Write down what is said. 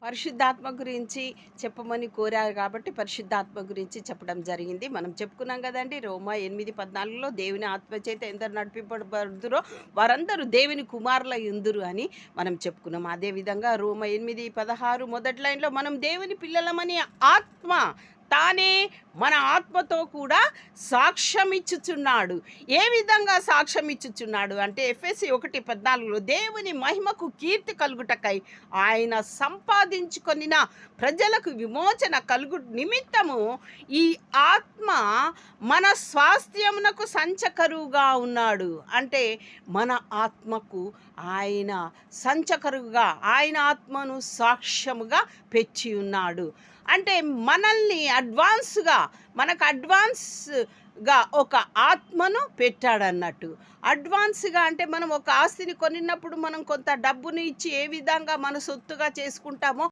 పరిశుద్ధాత్మ గురించి చెప్పమని కోరారు కాబట్టి పరిశుద్ధాత్మ గురించి చెప్పడం జరిగింది. మనం చెప్పుకున్నాం కదండీ! రోమా 8:14లో దేవుని ఆత్మ చేత ఎందరు నడిపింపబడుదురో వారందరూ దేవుని కుమారులయుందురు అని మనం చెప్పుకున్నాం. అదేవిధంగా రోమా 8:16 మొదటి లైన్‌లో మనం దేవుని పిల్లలమని ఆత్మ తానే మన ఆత్మతో కూడా సాక్ష్యం ఇచ్చుచున్నాడు. ఏ విధంగా సాక్ష్యం ఇచ్చుచున్నాడు అంటే ఎఫెసీ 1:14లో దేవుని మహిమకు కీర్తి కలుగుటకై ఆయన సంపాదించుకొనిన ప్రజలకు విమోచన కలుగు నిమిత్తము ఈ ఆత్మ మన స్వాస్థ్యమునకు సంచకరువుగా ఉన్నాడు. అంటే మన ఆత్మకు ఆయన సంచకరువుగా ఆయన ఆత్మను సాక్ష్యముగా పెట్టి ఉన్నాడు. అంటే మనల్ని మనకు అడ్వాన్స్గా ఒక ఆత్మను పెట్టాడన్నట్టు. అడ్వాన్స్గా అంటే మనం ఒక ఆస్తిని కొనినప్పుడు మనం కొంత డబ్బుని ఇచ్చి ఏ విధంగా మన సొత్తుగా చేసుకుంటామో